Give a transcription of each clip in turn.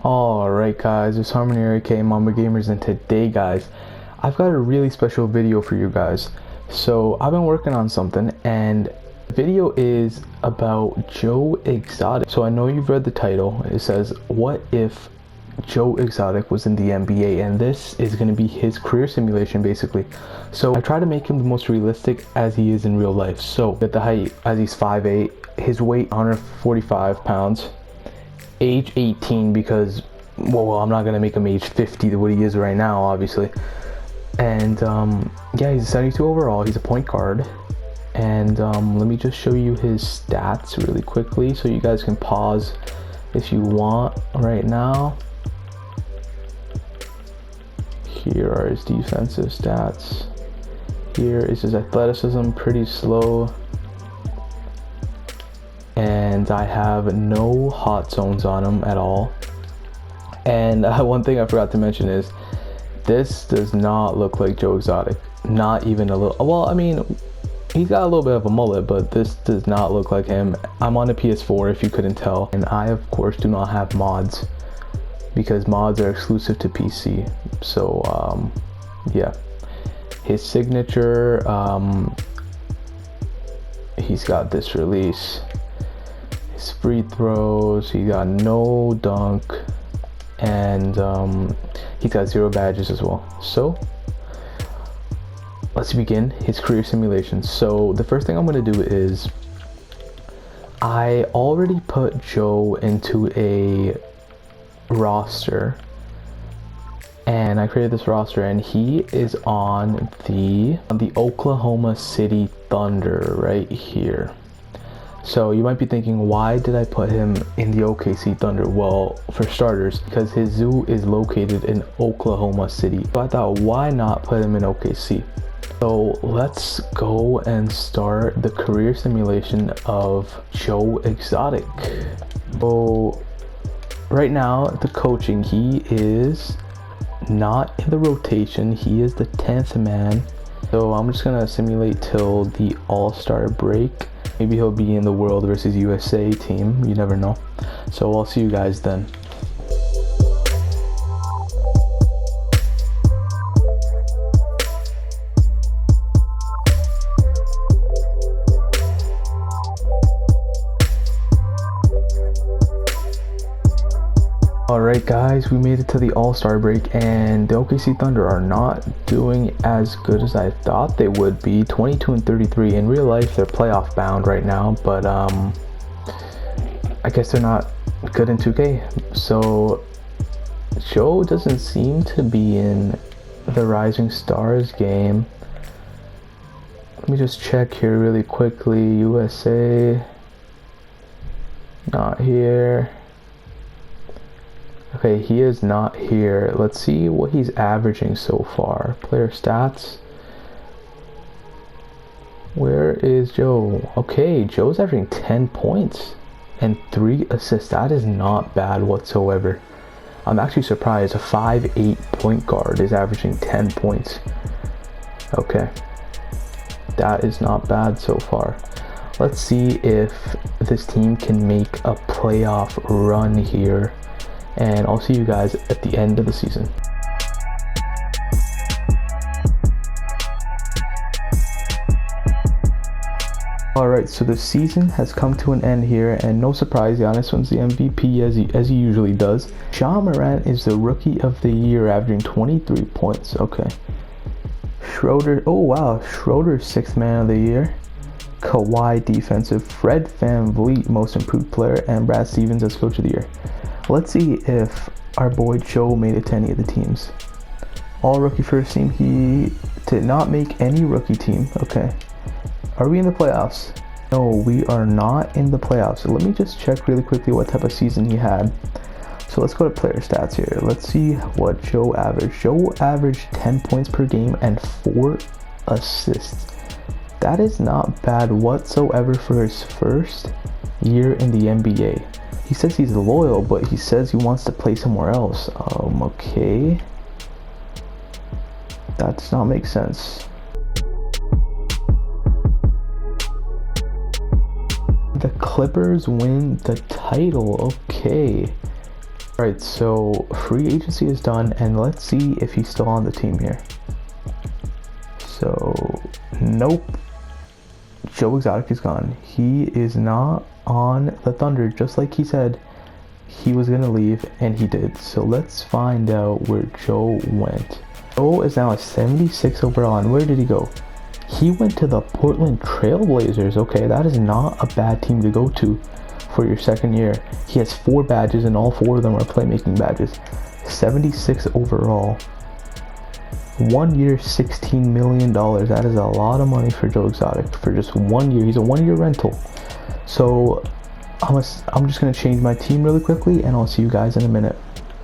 Alright guys, it's Harmony aka Mamba Gamers, and today guys, I've got a really special video for you guys. So I've been working on something, and the video is about Joe Exotic. So I know you've read the title. It says, what if Joe Exotic was in the NBA? And this is going to be his career simulation basically. So I try to make him the most realistic as he is in real life. So at the height, as he's 5'8", his weight 145 pounds. Age 18 because, well, I'm not gonna make him age 50 to what he is right now, obviously. And yeah, he's a 72 overall. He's a point guard. And let me just show you his stats really quickly, so you guys can pause if you want right now. Here are his defensive stats. Here is his athleticism, pretty slow. And I have no hot zones on him at all. And one thing I forgot to mention is this does not look like Joe Exotic. Not even a little. Well, I mean, he's got a little bit of a mullet, but this does not look like him. I'm on a PS4 if you couldn't tell, and I of course do not have mods because mods are exclusive to PC. So yeah, his signature, he's got this release. His free throws, he got no dunk, and he's got 0 badges as well. So let's begin his career simulation. So the first thing I'm going to do is I already put Joe into a roster, and I created this roster, and he is on the Oklahoma City Thunder right here. So you might be thinking, why did I put him in the OKC Thunder? Well, for starters, because his zoo is located in Oklahoma City. So I thought, why not put him in OKC? So let's go and start the career simulation of Joe Exotic. So right now, the coaching, he is not in the rotation. He is the 10th man. So I'm just gonna simulate till the All-Star break. Maybe he'll be in the World versus USA team. You never know. So I'll see you guys then. Alright guys, we made it to the All-Star break, and the OKC Thunder are not doing as good as I thought they would be. 22-33. In real life, they're playoff bound right now, but I guess they're not good in 2K. So Joe doesn't seem to be in the Rising Stars game. Let me just check here really quickly. USA, not here. Okay, he is not here. Let's see what he's averaging so far. Player stats. Where is Joe? Okay, Joe's averaging 10 points and 3 assists. That is not bad whatsoever. I'm actually surprised. A 5'8" point guard is averaging 10 points. Okay, that is not bad so far. Let's see if this team can make a playoff run here, and I'll see you guys at the end of the season. Alright, so the season has come to an end here, and no surprise, Giannis wins the MVP as he usually does. Ja Morant is the Rookie of the Year, averaging 23 points. Okay. Schroeder, oh wow, Schroeder's 6th Man of the Year. Kawhi Defensive, Fred VanVleet Most Improved Player, and Brad Stevens as Coach of the Year. Let's see if our boy Joe made it to any of the teams. All rookie first team. He did not make any rookie team. Okay. Are we in the playoffs? No, we are not in the playoffs. So let me just check really quickly what type of season he had. So let's go to player stats here. Let's see what Joe averaged. Joe averaged 10 points per game and 4 assists. That is not bad whatsoever for his first year in the NBA. He says he's loyal, but he says he wants to play somewhere else. Okay. That does not make sense. The Clippers win the title. Okay. Alright, so free agency is done, and let's see if he's still on the team here. So, nope. Joe Exotic is gone. He is not on the Thunder, just like he said he was gonna leave, and he did. So let's find out where Joe went. Joe is now a 76 overall, and where did he go? He went to the Portland Trail Blazers. Okay, that is not a bad team to go to for your second year. He has 4 badges, and all 4 of them are playmaking badges. 76 overall. 1 year, $16 million. That is a lot of money for Joe Exotic for just 1 year. He's a 1 year rental. So I'm just going to change my team really quickly, and I'll see you guys in a minute.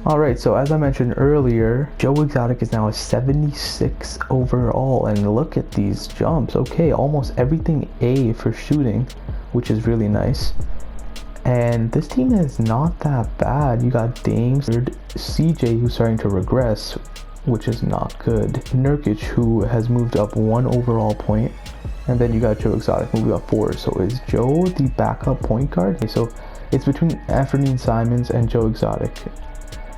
Alright, so as I mentioned earlier, Joe Exotic is now a 76 overall, and look at these jumps. Okay, almost everything A for shooting, which is really nice. And this team is not that bad. You got Dame, CJ, who's starting to regress, which is not good. Nurkic, who has moved up 1 overall point. And then you got Joe Exotic moving up 4. So is Joe the backup point guard? Okay, so it's between Anfernee Simons and Joe Exotic.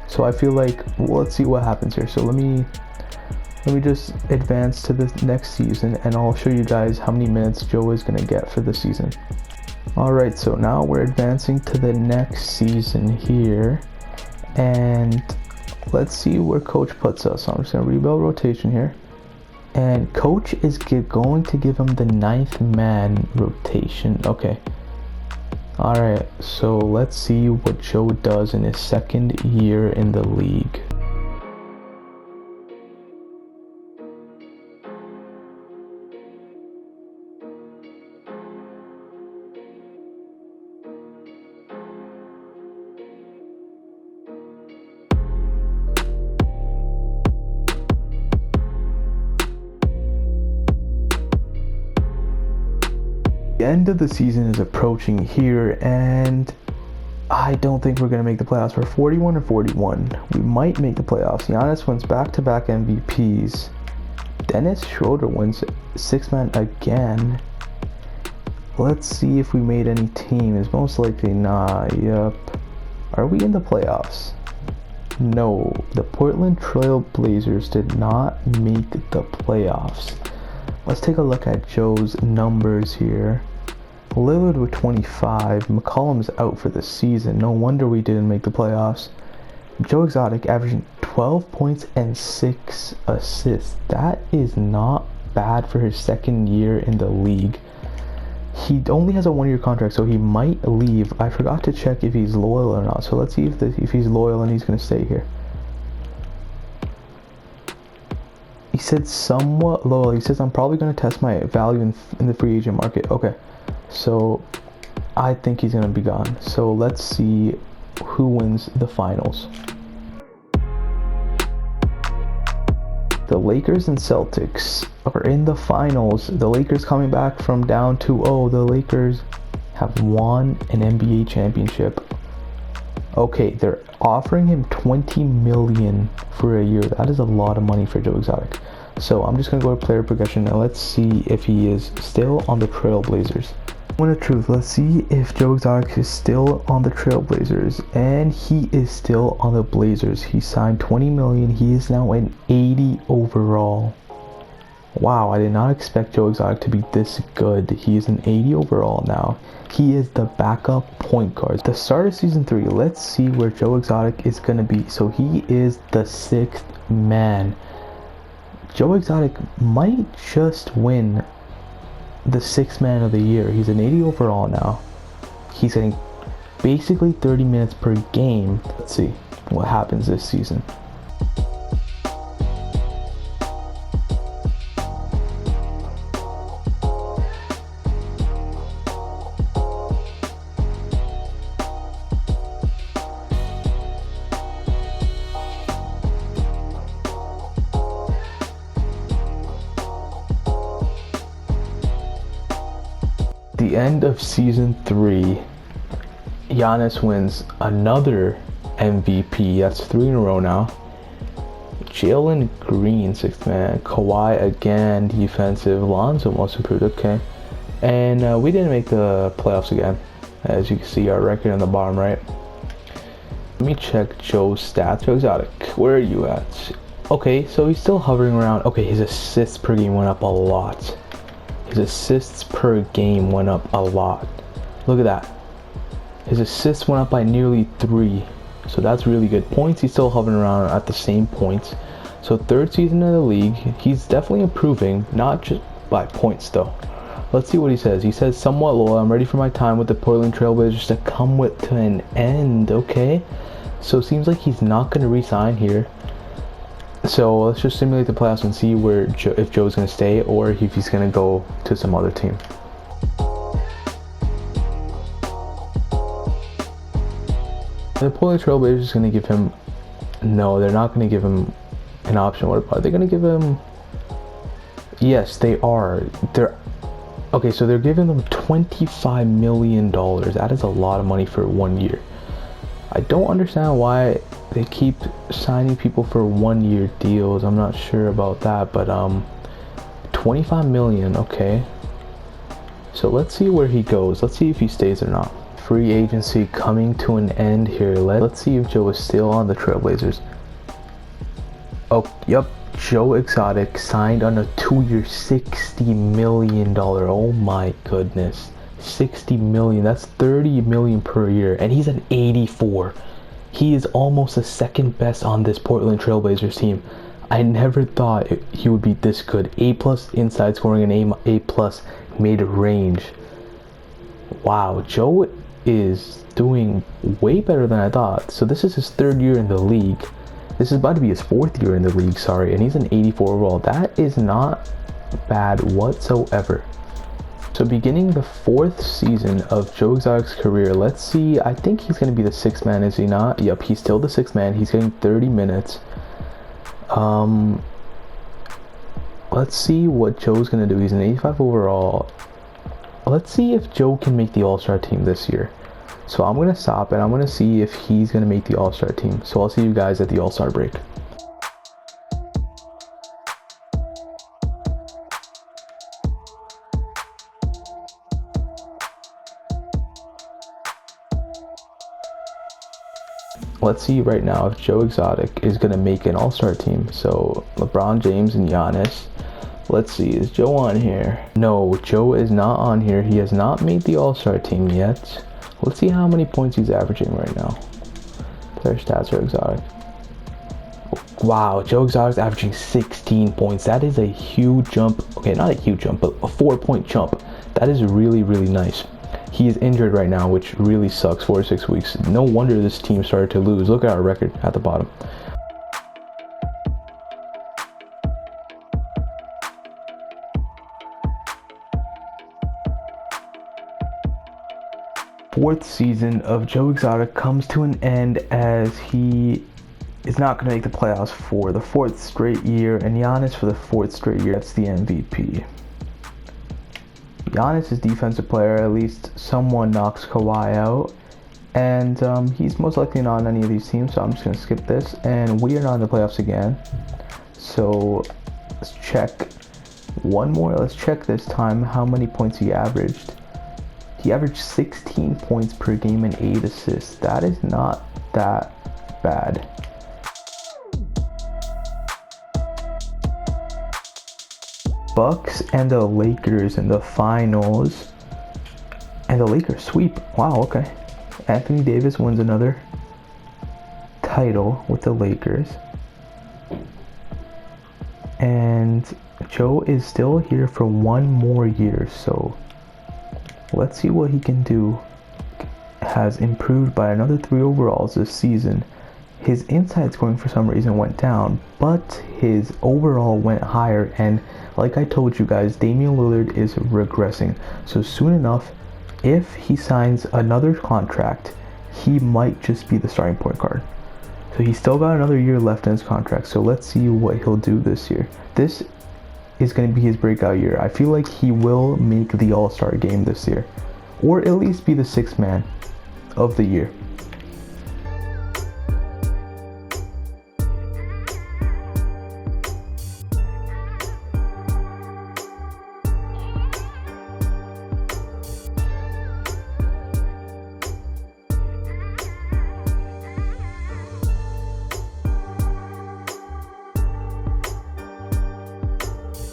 So I feel like, well, let's see what happens here. So let me just advance to the next season, and I'll show you guys how many minutes Joe is going to get for the season. Alright, so now we're advancing to the next season here, and let's see where coach puts us. So I'm just going to rebuild rotation here, and coach is going to give him the 9th man rotation. Okay. Alright, so let's see what Joe does in his second year in the league. The end of the season is approaching here, and I don't think we're going to make the playoffs. We're 41 or 41. We might make the playoffs. Giannis wins back-to-back MVPs. Dennis Schroeder wins 6-man again. Let's see if we made any teams. Most likely not. Yep. Are we in the playoffs? No. The Portland Trail Blazers did not make the playoffs. Let's take a look at Joe's numbers here. Lillard with 25. McCollum's out for the season. No wonder we didn't make the playoffs. Joe Exotic averaging 12 points and 6 assists. That is not bad for his second year in the league. He only has a 1-year contract, so he might leave. I forgot to check if he's loyal or not. So let's see if he's loyal and he's going to stay here. He said somewhat low. He says I'm probably going to test my value in the free agent market. Okay, so I think he's going to be gone. So let's see who wins the finals. The Lakers and Celtics are in the finals. The Lakers coming back from down 2-0. The Lakers have won an NBA championship. Okay, they're offering him $20 million for a year. That is a lot of money for Joe Exotic. So I'm just going to go to player progression, and let's see if he is still on the Trail Blazers. Moment of truth, let's see if Joe Exotic is still on the Trail Blazers, and he is still on the Blazers. He signed $20 million. He is now an 80 overall. Wow, I did not expect Joe Exotic to be this good. He is an 80 overall now. He is the backup point guard. The start of season 3, let's see where Joe Exotic is going to be. So he is the 6th man. Joe Exotic might just win the 6th man of the year. He's an 80 overall now. He's getting basically 30 minutes per game. Let's see what happens this season. The end of season 3, Giannis wins another MVP. That's 3 in a row now. Jalen Green, 6th man. Kawhi again, defensive. Lonzo most improved. Okay, and we didn't make the playoffs again, as you can see our record on the bottom right. Let me check Joe's stats. Joe Exotic, where are you at? Okay, so he's still hovering around. Okay, his assists per game went up a lot. His assists per game went up a lot. Look at that. His assists went up by nearly 3. So that's really good. Points, he's still hovering around at the same points. So third season in the league, he's definitely improving, not just by points though. Let's see what he says. He says, somewhat loyal. I'm ready for my time with the Portland Trailblazers to come to an end. Okay. So it seems like he's not going to re-sign here. So let's just simulate the playoffs and see if Joe's going to stay or if he's going to go to some other team. The Portland Trailblazers is going to give him... No, they're not going to give him an option. What are they going to give him? Yes, they are. Okay, so they're giving them $25 million. That is a lot of money for 1 year. I don't understand why they keep signing people for 1 year deals. I'm not sure about that, but 25 million, okay. So let's see where he goes. Let's see if he stays or not. Free agency coming to an end here. Let's see if Joe is still on the Trailblazers. Oh, yep. Joe Exotic signed on a 2-year $60 million. Oh my goodness. 60 million. That's 30 million per year. And he's an 84. He is almost the second best on this Portland Trailblazers team. I never thought he would be this good. A+ inside scoring and A+ mid-range. Wow, Joe is doing way better than I thought. So this is his 3rd year in the league. This is about to be his 4th year in the league, sorry, and he's an 84 overall. That is not bad whatsoever. So beginning the 4th season of Joe Exotic's career, let's see, I think he's going to be the 6th man, is he not? Yep, he's still the 6th man. He's getting 30 minutes. Let's see what Joe's going to do. He's an 85 overall. Let's see if Joe can make the All-Star team this year. So I'm going to stop and I'm going to see if he's going to make the All-Star team. So I'll see you guys at the All-Star break. Let's see right now if Joe Exotic is going to make an All-Star team. So LeBron James and Giannis. Let's see, is Joe on here? No, Joe is not on here. He has not made the All-Star team yet. Let's see how many points he's averaging right now. Their stats are Exotic. Wow, Joe Exotic's averaging 16 points. That is a huge jump. Okay, not a huge jump, but a 4-point jump. That is really, really nice. He is injured right now, which really sucks. 4 to 6 weeks. No wonder this team started to lose. Look at our record at the bottom. Fourth season of Joe Exotic comes to an end as he is not going to make the playoffs for the 4th straight year, and Giannis for the 4th straight year. That's the MVP. Giannis is defensive player. At least someone knocks Kawhi out, and he's most likely not on any of these teams, so I'm just going to skip this. And we are not in the playoffs again, so let's check one more. Let's check this time how many points he averaged. He averaged 16 points per game and 8 assists. That is not that bad. Bucks and the Lakers in the finals. And the Lakers sweep. Wow, okay. Anthony Davis wins another title with the Lakers. And Joe is still here for 1 more year, so let's see what he can do. Has improved by another 3 overalls this season. His inside scoring for some reason went down, but his overall went higher, and like I told you guys, Damian Lillard is regressing. So soon enough, if he signs another contract, he might just be the starting point guard. So he's still got another year left in his contract, so let's see what he'll do this year. This is going to be his breakout year. I feel like he will make the All-Star game this year, or at least be the 6th man of the year.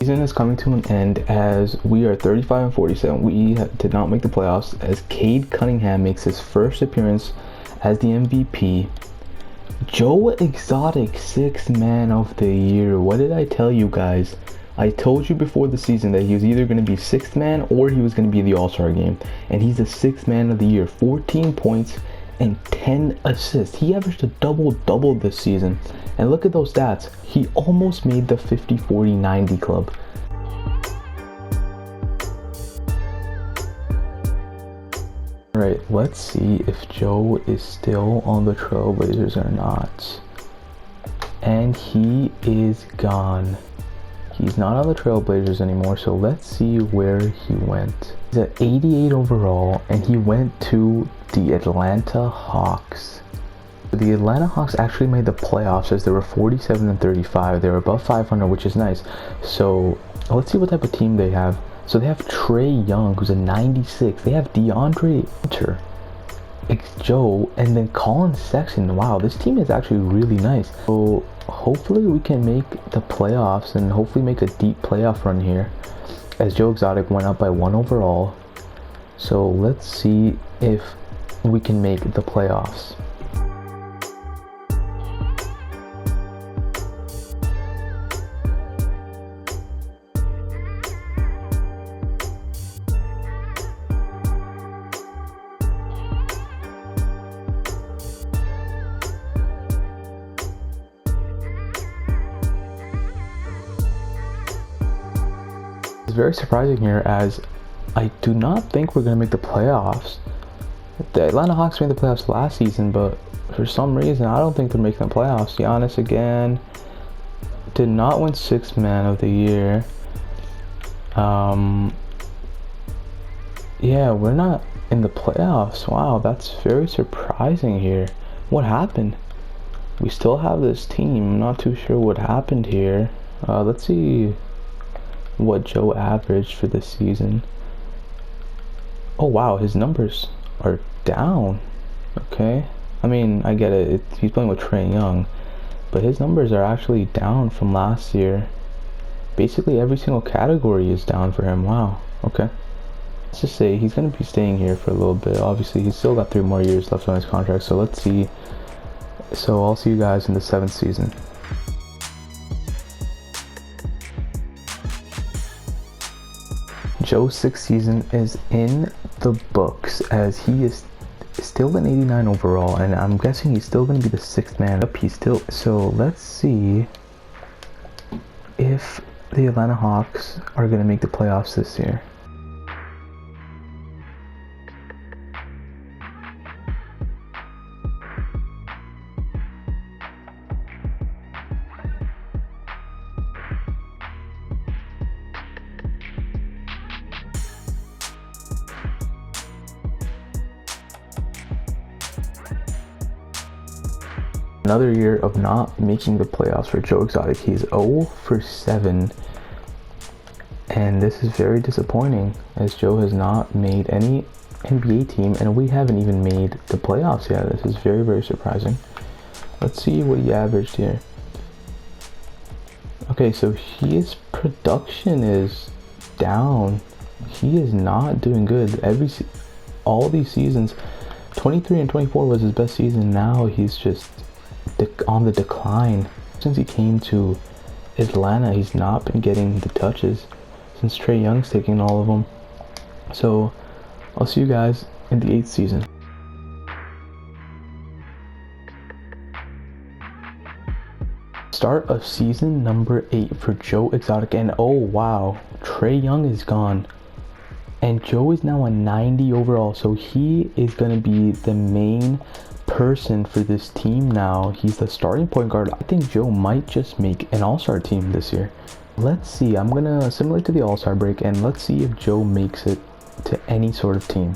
Season is coming to an end as we are 35 and 47. We did not make the playoffs as Cade Cunningham makes his first appearance as the MVP. Joe Exotic, 6th man of the year. What did I tell you guys? I told you before the season that he was either going to be 6th man or he was going to be the All-Star game. And he's the 6th man of the year. 14 points and 10 assists. He averaged a double-double this season. And look at those stats. He almost made the 50-40-90 club. Alright, let's see if Joe is still on the Trailblazers or not. And he is gone. He's not on the Trailblazers anymore, so let's see where he went. He's at 88 overall, and he went to the Atlanta Hawks. The Atlanta Hawks actually made the playoffs as they were 47 and 35. They were above 500, which is nice. So let's see what type of team they have. So they have Trae Young, who's a 96. They have DeAndre Hunter, Joe, and then Colin Sexton. Wow, this team is actually really nice. So hopefully we can make the playoffs and hopefully make a deep playoff run here, as Joe Exotic went up by 1 overall. So let's see if we can make the playoffs. It's very surprising here, as I do not think we're going to make the playoffs. The Atlanta Hawks made the playoffs last season, but for some reason I don't think they're making the playoffs. Giannis again did not win 6th man of the year. Yeah, we're not in the playoffs. Wow, that's very surprising here. What happened? We still have this team. I'm not too sure what happened here. Let's see what Joe averaged for this season. Oh wow, his numbers are down. Okay, I mean, I get it. He's playing with Trae Young, but his numbers are actually down from last year. Basically every single category is down for him. Wow. Okay, let's just say he's going to be staying here for a little bit. Obviously he's still got 3 more years left on his contract, so let's see. So I'll see you guys in the 7th season. Joe's 6th season is in the books, as he is still an 89 overall, and I'm guessing he's still going to be the 6th man up. He's still. So let's see if the Atlanta Hawks are going to make the playoffs this year. Another year of not making the playoffs for Joe Exotic. He's 0 for 7, and this is very disappointing, as Joe has not made any NBA team, and we haven't even made the playoffs yet. This is very, very surprising. Let's see what he averaged here. Okay, so his production is down. He is not doing good. All these seasons, 23 and 24 was his best season. Now he's just on the decline. Since he came to Atlanta, he's not been getting the touches, since Trae Young's taking all of them. So I'll see you guys in the 8th season. Start of season number 8 for Joe Exotic, and oh wow, Trae Young is gone, and Joe is now a 90 overall, so he is going to be the main person for this team now. He's the starting point guard. I think Joe might just make an all-star team this year. Let's see. I'm gonna simulate to the all-star break, and let's see if Joe makes it to any sort of team.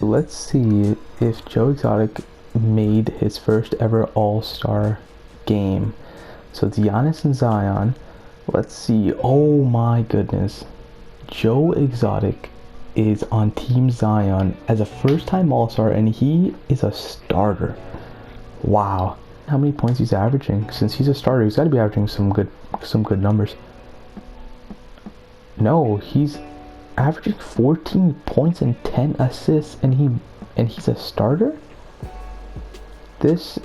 Let's see if Joe Exotic made his first ever all-star game. So it's Giannis and Zion. Let's see. Oh my goodness, Joe Exotic is on Team Zion as a first-time All-Star, and he is a starter. Wow. How many points he's averaging? Since he's a starter, he's got to be averaging some good numbers. No, he's averaging 14 points and 10 assists, and he's a starter? This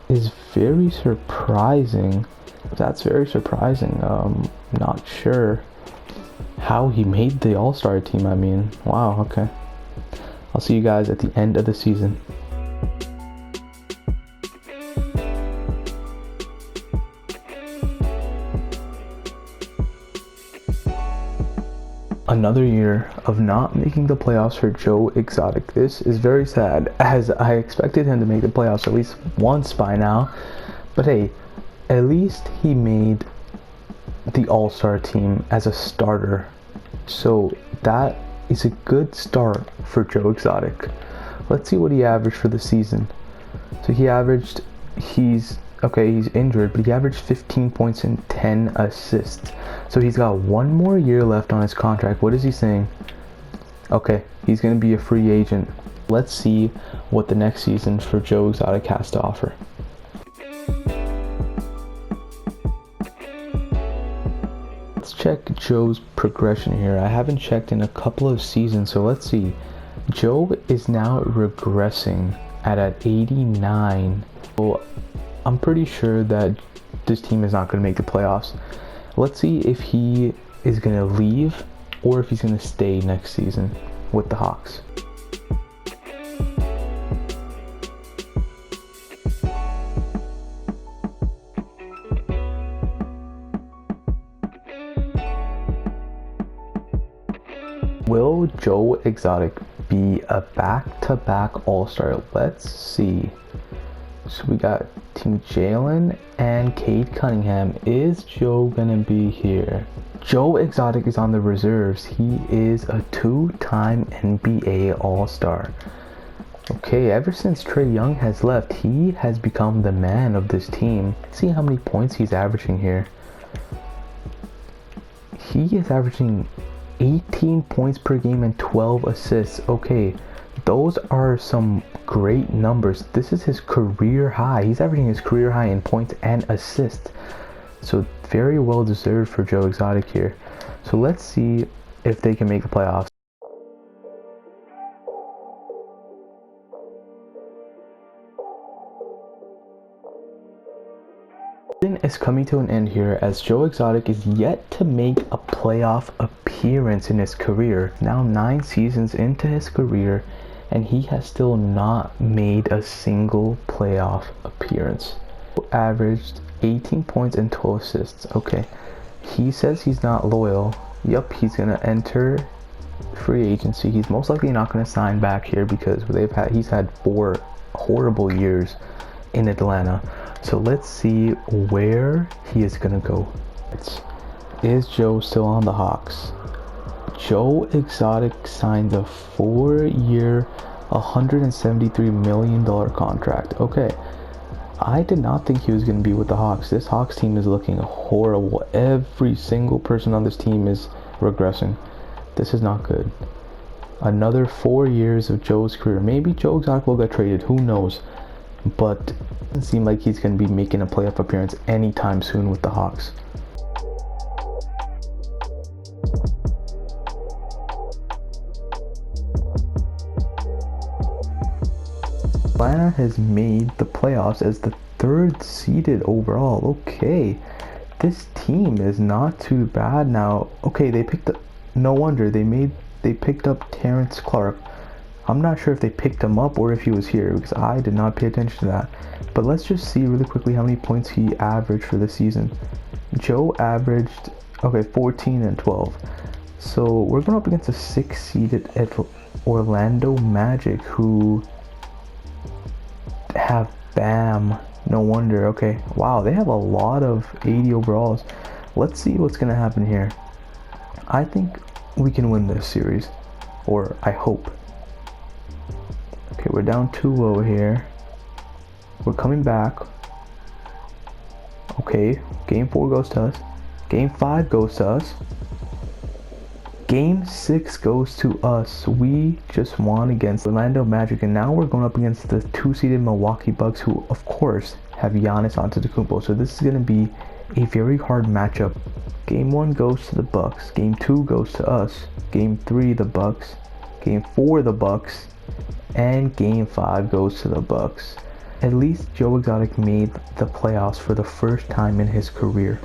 is very surprising. That's very surprising. Not sure how he made the All-Star team. I mean, wow, okay. I'll see you guys at the end of the season. Another year of not making the playoffs for Joe Exotic. This is very sad, as I expected him to make the playoffs at least once by now. But hey, at least he made the All-Star team as a starter. So that is a good start for Joe Exotic. Let's see what he averaged for the season. So he's injured, but he averaged 15 points and 10 assists. So he's got one more year left on his contract. What is he saying? Okay, he's going to be a free agent. Let's see what the next season for Joe Exotic has to offer. Let's check Joe's progression here. I haven't checked in a couple of seasons, so let's see. Joe is now regressing at 89. So I'm pretty sure that this team is not going to make the playoffs. Let's see if he is going to leave or if he's going to stay next season with the Hawks. Will Joe Exotic be a back-to-back All-Star? Let's see. So we got Team Jalen and Cade Cunningham. Is Joe gonna be here? Joe Exotic is on the reserves. He is a two-time NBA All-Star. Okay, ever since Trae Young has left, he has become the man of this team. See how many points he's averaging here. He is averaging 18 points per game and 12 assists. Okay, those are some great numbers. This is his career high. He's averaging his career high in points and assists. So very well deserved for Joe Exotic here. So let's see if they can make the playoffs. Is coming to an end here, as Joe Exotic is yet to make a playoff appearance in his career. Now 9 seasons into his career, and he has still not made a single playoff appearance. Averaged 18 points and 12 assists. Okay, he says he's not loyal. Yup, he's gonna enter free agency. He's most likely not gonna sign back here because he's had 4 horrible years in Atlanta. So let's see where he is gonna go. Is Joe still on the Hawks? Joe Exotic signed a 4-year, $173 million contract. Okay, I did not think he was gonna be with the Hawks. This Hawks team is looking horrible. Every single person on this team is regressing. This is not good. Another 4 years of Joe's career. Maybe Joe Exotic will get traded, who knows? But it doesn't seem like he's going to be making a playoff appearance anytime soon with the Hawks. Atlanta has made the playoffs as the 3rd seeded overall. Okay, this team is not too bad now. Okay, they picked up, no wonder they picked up Terrence Clark. I'm not sure if they picked him up or if he was here because I did not pay attention to that. But let's just see really quickly how many points he averaged for the season. Joe averaged, 14 and 12. So we're going up against a 6-seeded Orlando Magic who have Bam. No wonder. Okay, wow, they have a lot of 80 overalls. Let's see what's going to happen here. I think we can win this series, or I hope. Okay, we're down 2-0 here. We're coming back. Okay, game 4 goes to us. Game 5 goes to us. Game 6 goes to us. We just won against Orlando Magic, and now we're going up against the 2-seeded Milwaukee Bucks, who of course have Giannis Antetokounmpo. So this is going to be a very hard matchup. Game 1 goes to the Bucks. Game 2 goes to us. Game 3 the Bucks. Game 4 the Bucks. And Game 5 goes to the Bucks. At least Joe Exotic made the playoffs for the first time in his career.